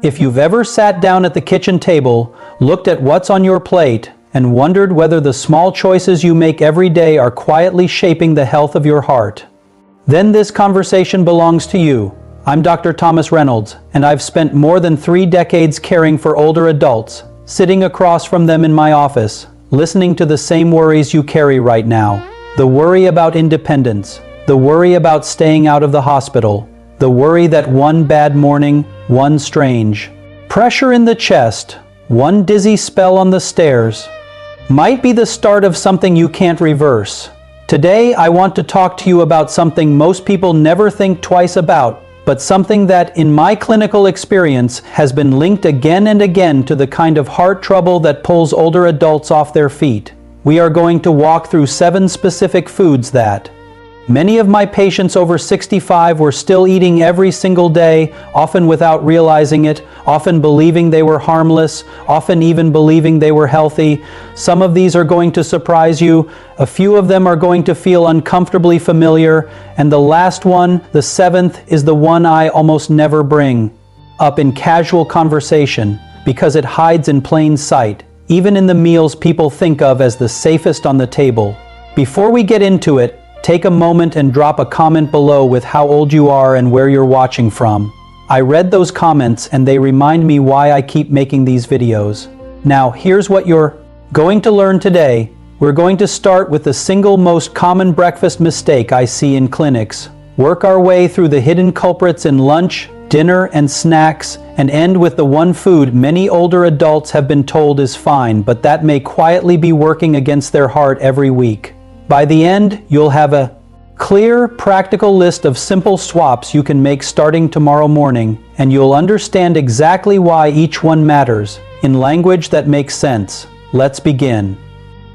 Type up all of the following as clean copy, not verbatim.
If you've ever sat down at the kitchen table, looked at what's on your plate, and wondered whether the small choices you make every day are quietly shaping the health of your heart, then this conversation belongs to you. I'm Dr. Thomas Reynolds, and I've spent more than 3 decades caring for older adults, sitting across from them in my office, listening to the same worries you carry right now. The worry about independence, the worry about staying out of the hospital, the worry that one bad morning, one strange pressure in the chest, one dizzy spell on the stairs, might be the start of something you can't reverse. Today, I want to talk to you about something most people never think twice about, but something that, in my clinical experience, has been linked again and again to the kind of heart trouble that pulls older adults off their feet. We are going to walk through 7 specific foods that many of my patients over 65 were still eating every single day, often without realizing it, often believing they were harmless, often even believing they were healthy. Some of these are going to surprise you, a few of them are going to feel uncomfortably familiar, and the last one, the 7th, is the one I almost never bring up in casual conversation because it hides in plain sight, even in the meals people think of as the safest on the table. Before we get into it, take a moment and drop a comment below with how old you are and where you're watching from. I read those comments and they remind me why I keep making these videos. Now, here's what you're going to learn today. We're going to start with the single most common breakfast mistake I see in clinics, work our way through the hidden culprits in lunch, dinner, and snacks, and end with the one food many older adults have been told is fine, but that may quietly be working against their heart every week. By the end, you'll have a clear, practical list of simple swaps you can make starting tomorrow morning, and you'll understand exactly why each one matters, in language that makes sense. Let's begin.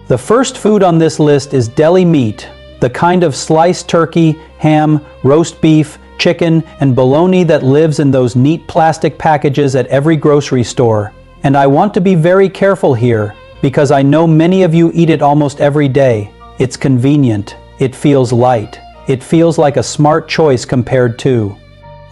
The first food on this list is deli meat, the kind of sliced turkey, ham, roast beef, chicken, and bologna that lives in those neat plastic packages at every grocery store. And I want to be very careful here, because I know many of you eat it almost every day. It's convenient, it feels light, it feels like a smart choice compared to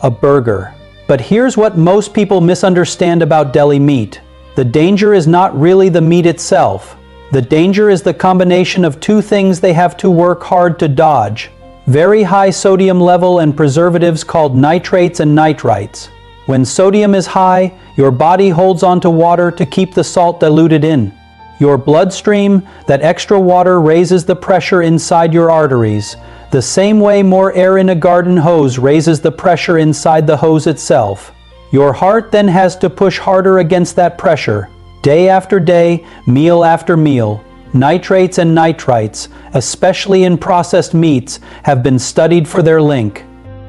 a burger. But here's what most people misunderstand about deli meat. The danger is not really the meat itself. The danger is the combination of 2 things they have to work hard to dodge: very high sodium level and preservatives called nitrates and nitrites. When sodium is high, your body holds onto water to keep the salt diluted in your bloodstream. That extra water raises the pressure inside your arteries, the same way more air in a garden hose raises the pressure inside the hose itself. Your heart then has to push harder against that pressure, day after day, meal after meal. Nitrates and nitrites, especially in processed meats, have been studied for their link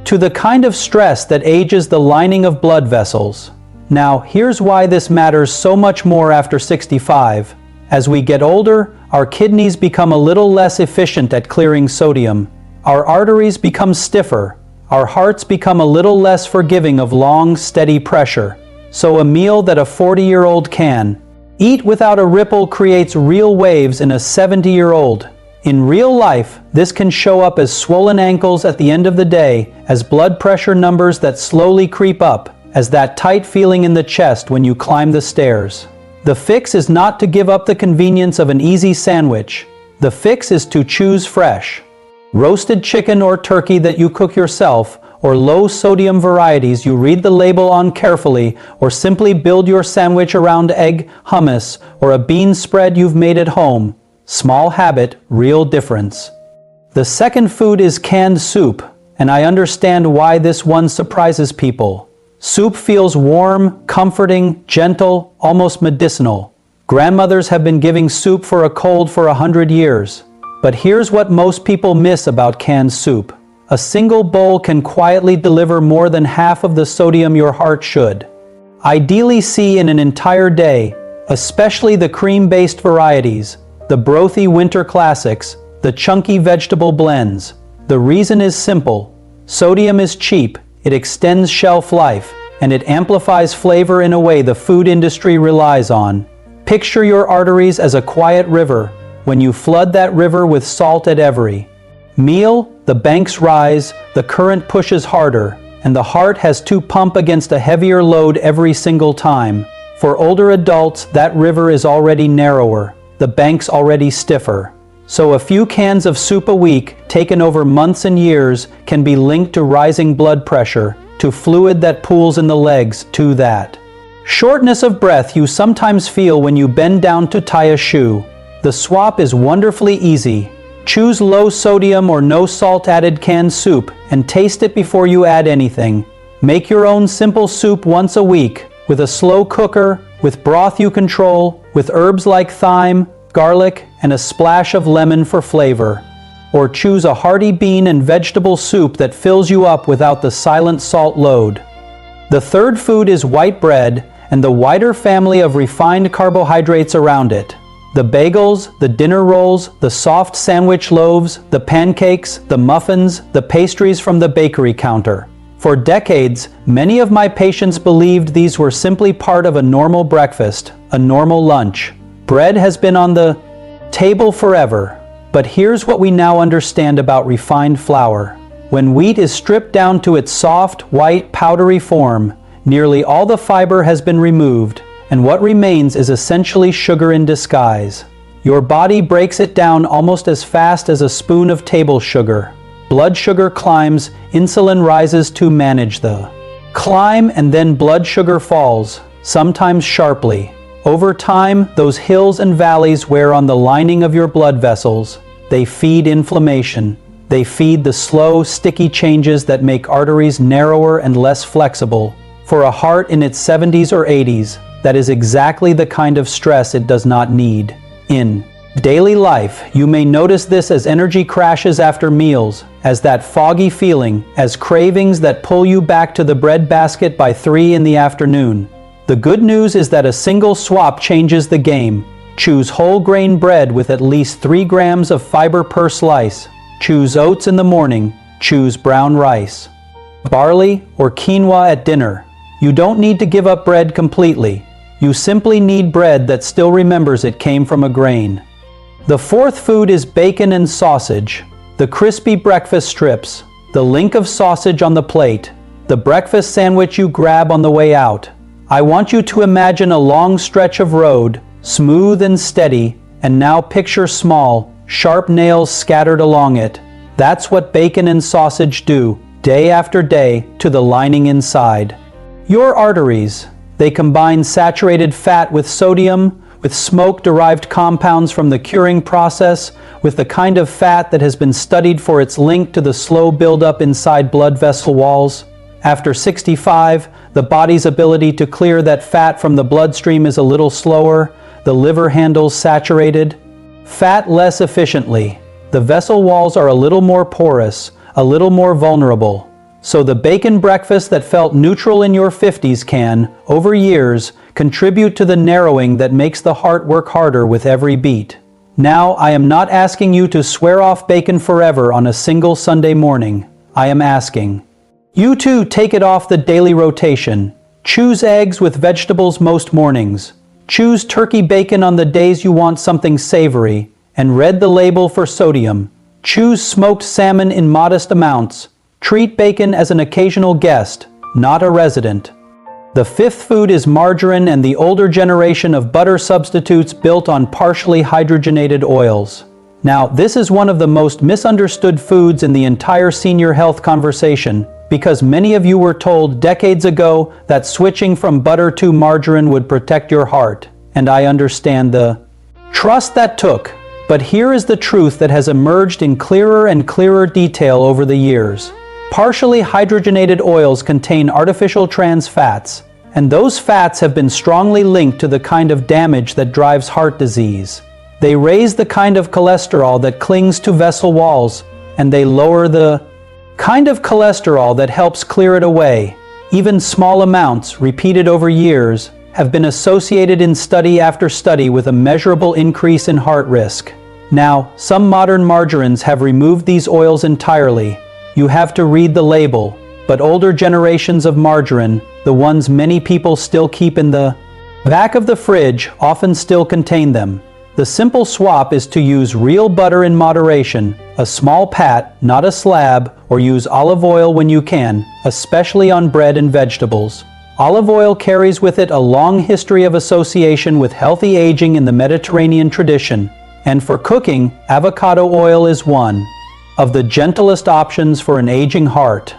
to the kind of stress that ages the lining of blood vessels. Now, here's why this matters so much more after 65. As we get older, our kidneys become a little less efficient at clearing sodium. Our arteries become stiffer. Our hearts become a little less forgiving of long, steady pressure. So a meal that a 40-year-old can eat without a ripple creates real waves in a 70-year-old. In real life, this can show up as swollen ankles at the end of the day, as blood pressure numbers that slowly creep up, as that tight feeling in the chest when you climb the stairs. The fix is not to give up the convenience of an easy sandwich. The fix is to choose fresh, roasted chicken or turkey that you cook yourself, or low-sodium varieties you read the label on carefully, or simply build your sandwich around egg, hummus, or a bean spread you've made at home. Small habit, real difference. The second food is canned soup, and I understand why this one surprises people. Soup feels warm, comforting, gentle, almost medicinal. Grandmothers have been giving soup for a cold for 100 years. But here's what most people miss about canned soup. A single bowl can quietly deliver more than half of the sodium your heart should ideally see in an entire day, especially the cream-based varieties, the brothy winter classics, the chunky vegetable blends. The reason is simple. Sodium is cheap. It extends shelf life, and it amplifies flavor in a way the food industry relies on. Picture your arteries as a quiet river. When you flood that river with salt at every meal, the banks rise, the current pushes harder, and the heart has to pump against a heavier load every single time. For older adults, that river is already narrower, the banks already stiffer. So a few cans of soup a week, taken over months and years, can be linked to rising blood pressure, to fluid that pools in the legs, to that shortness of breath you sometimes feel when you bend down to tie a shoe. The swap is wonderfully easy. Choose low sodium or no salt added canned soup and taste it before you add anything. Make your own simple soup once a week, with a slow cooker, with broth you control, with herbs like thyme, garlic, and a splash of lemon for flavor. Or choose a hearty bean and vegetable soup that fills you up without the silent salt load. The third food is white bread and the wider family of refined carbohydrates around it. The bagels, the dinner rolls, the soft sandwich loaves, the pancakes, the muffins, the pastries from the bakery counter. For decades, many of my patients believed these were simply part of a normal breakfast, a normal lunch. Bread has been on the table forever. But here's what we now understand about refined flour. When wheat is stripped down to its soft, white, powdery form, nearly all the fiber has been removed, and what remains is essentially sugar in disguise. Your body breaks it down almost as fast as a spoon of table sugar. Blood sugar climbs, insulin rises to manage the climb, and then blood sugar falls, sometimes sharply. Over time, those hills and valleys wear on the lining of your blood vessels. They feed inflammation. They feed the slow, sticky changes that make arteries narrower and less flexible. For a heart in its 70s or 80s, that is exactly the kind of stress it does not need. In daily life, you may notice this as energy crashes after meals, as that foggy feeling, as cravings that pull you back to the bread basket by 3 in the afternoon. The good news is that a single swap changes the game. Choose whole grain bread with at least 3 grams of fiber per slice. Choose oats in the morning. Choose brown rice, barley, or quinoa at dinner. You don't need to give up bread completely. You simply need bread that still remembers it came from a grain. The fourth food is bacon and sausage. The crispy breakfast strips, the link of sausage on the plate, the breakfast sandwich you grab on the way out. I want you to imagine a long stretch of road, smooth and steady, and now picture small, sharp nails scattered along it. That's what bacon and sausage do, day after day, to the lining inside. Your arteries. They combine saturated fat with sodium, with smoke-derived compounds from the curing process, with the kind of fat that has been studied for its link to the slow buildup inside blood vessel walls. After 65, the body's ability to clear that fat from the bloodstream is a little slower. The liver handles saturated fat less efficiently. The vessel walls are a little more porous, a little more vulnerable. So the bacon breakfast that felt neutral in your 50s can, over years, contribute to the narrowing that makes the heart work harder with every beat. Now, I am not asking you to swear off bacon forever on a single Sunday morning. I am asking you to take it off the daily rotation. Choose eggs with vegetables most mornings. Choose turkey bacon on the days you want something savory, and read the label for sodium. Choose smoked salmon in modest amounts. Treat bacon as an occasional guest, not a resident. The fifth food is margarine and the older generation of butter substitutes built on partially hydrogenated oils. Now, this is one of the most misunderstood foods in the entire senior health conversation, because many of you were told decades ago that switching from butter to margarine would protect your heart, and I understand the trust that took. But here is the truth that has emerged in clearer and clearer detail over the years. Partially hydrogenated oils contain artificial trans fats, and those fats have been strongly linked to the kind of damage that drives heart disease. They raise the kind of cholesterol that clings to vessel walls, and they lower the kind of cholesterol that helps clear it away. Even small amounts, repeated over years, have been associated in study after study with a measurable increase in heart risk. Now, some modern margarines have removed these oils entirely. You have to read the label, but older generations of margarine, the ones many people still keep in the back of the fridge, often still contain them. The simple swap is to use real butter in moderation, a small pat, not a slab, or use olive oil when you can, especially on bread and vegetables. Olive oil carries with it a long history of association with healthy aging in the Mediterranean tradition, and for cooking, avocado oil is one of the gentlest options for an aging heart.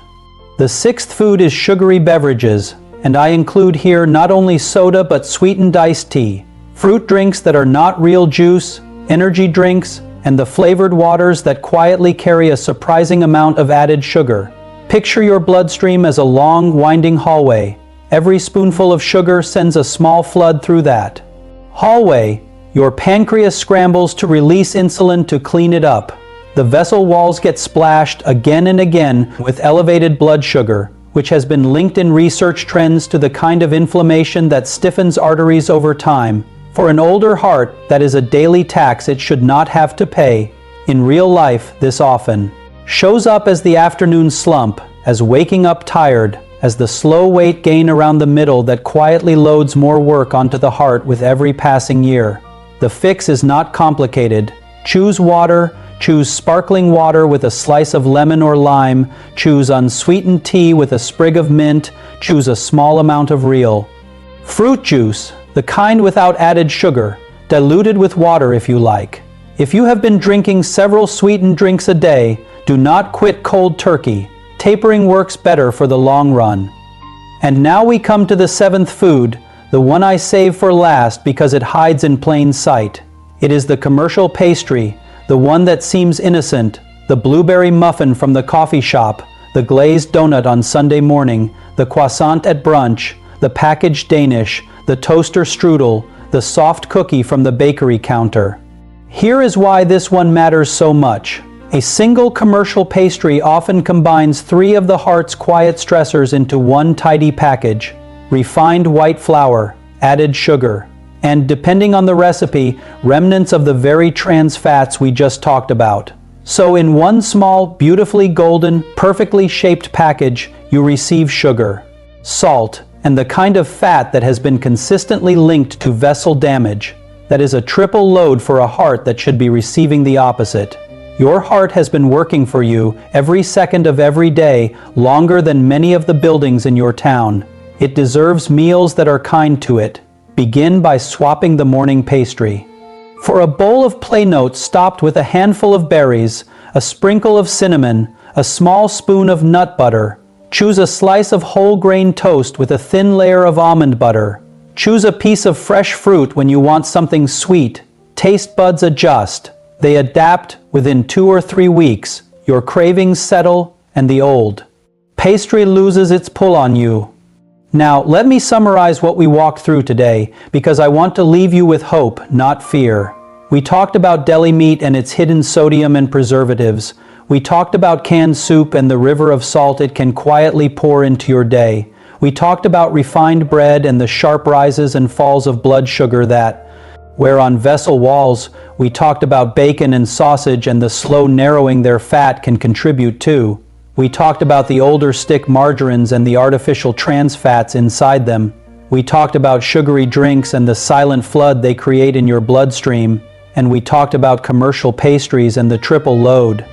The sixth food is sugary beverages, and I include here not only soda but sweetened iced tea, fruit drinks that are not real juice, energy drinks, and the flavored waters that quietly carry a surprising amount of added sugar. Picture your bloodstream as a long, winding hallway. Every spoonful of sugar sends a small flood through that hallway. Your pancreas scrambles to release insulin to clean it up. The vessel walls get splashed again and again with elevated blood sugar, which has been linked in research trends to the kind of inflammation that stiffens arteries over time. For an older heart, that is a daily tax it should not have to pay. In real life, this often shows up as the afternoon slump, as waking up tired, as the slow weight gain around the middle that quietly loads more work onto the heart with every passing year. The fix is not complicated. Choose water, choose sparkling water with a slice of lemon or lime, choose unsweetened tea with a sprig of mint, choose a small amount of real fruit juice, the kind without added sugar, diluted with water if you like. If you have been drinking several sweetened drinks a day, do not quit cold turkey. Tapering works better for the long run. And now we come to the seventh food, the one I save for last because it hides in plain sight. It is the commercial pastry, the one that seems innocent, the blueberry muffin from the coffee shop, the glazed donut on Sunday morning, the croissant at brunch, the packaged Danish, the toaster strudel, the soft cookie from the bakery counter. Here is why this one matters so much. A single commercial pastry often combines three of the heart's quiet stressors into one tidy package: refined white flour, added sugar, and, depending on the recipe, remnants of the very trans fats we just talked about. So in one small, beautifully golden, perfectly shaped package, you receive sugar, salt, and the kind of fat that has been consistently linked to vessel damage. That is a triple load for a heart that should be receiving the opposite. Your heart has been working for you every second of every day, longer than many of the buildings in your town. It deserves meals that are kind to it. Begin by swapping the morning pastry. For a bowl of play notes topped with a handful of berries, a sprinkle of cinnamon, a small spoon of nut butter, choose a slice of whole grain toast with a thin layer of almond butter. Choose a piece of fresh fruit when you want something sweet. Taste buds adjust. They adapt within 2 or 3 weeks. Your cravings settle and the old pastry loses its pull on you. Now, let me summarize what we walked through today, because I want to leave you with hope, not fear. We talked about deli meat and its hidden sodium and preservatives. We talked about canned soup and the river of salt it can quietly pour into your day. We talked about refined bread and the sharp rises and falls of blood sugar that, where on vessel walls, we talked about bacon and sausage and the slow narrowing their fat can contribute to. We talked about the older stick margarines and the artificial trans fats inside them. We talked about sugary drinks and the silent flood they create in your bloodstream. And we talked about commercial pastries and the triple load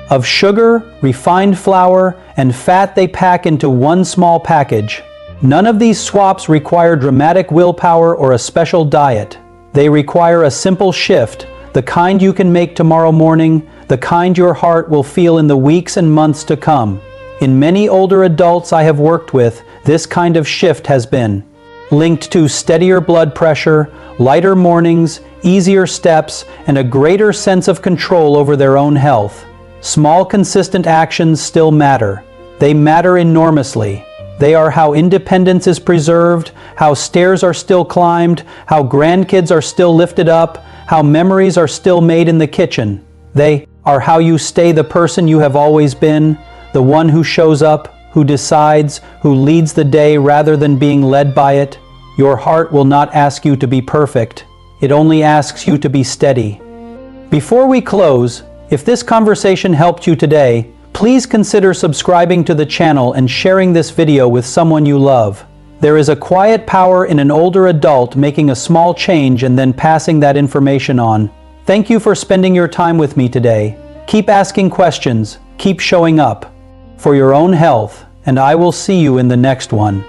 of sugar, refined flour, and fat they pack into one small package. None of these swaps require dramatic willpower or a special diet. They require a simple shift, the kind you can make tomorrow morning, the kind your heart will feel in the weeks and months to come. In many older adults I have worked with, this kind of shift has been linked to steadier blood pressure, lighter mornings, easier steps, and a greater sense of control over their own health. Small, consistent actions still matter. They matter enormously. They are how independence is preserved, how stairs are still climbed, how grandkids are still lifted up, how memories are still made in the kitchen. They are how you stay the person you have always been, the one who shows up, who decides, who leads the day rather than being led by it. Your heart will not ask you to be perfect. It only asks you to be steady. Before we close, if this conversation helped you today, please consider subscribing to the channel and sharing this video with someone you love. There is a quiet power in an older adult making a small change and then passing that information on. Thank you for spending your time with me today. Keep asking questions, keep showing up for your own health, and I will see you in the next one.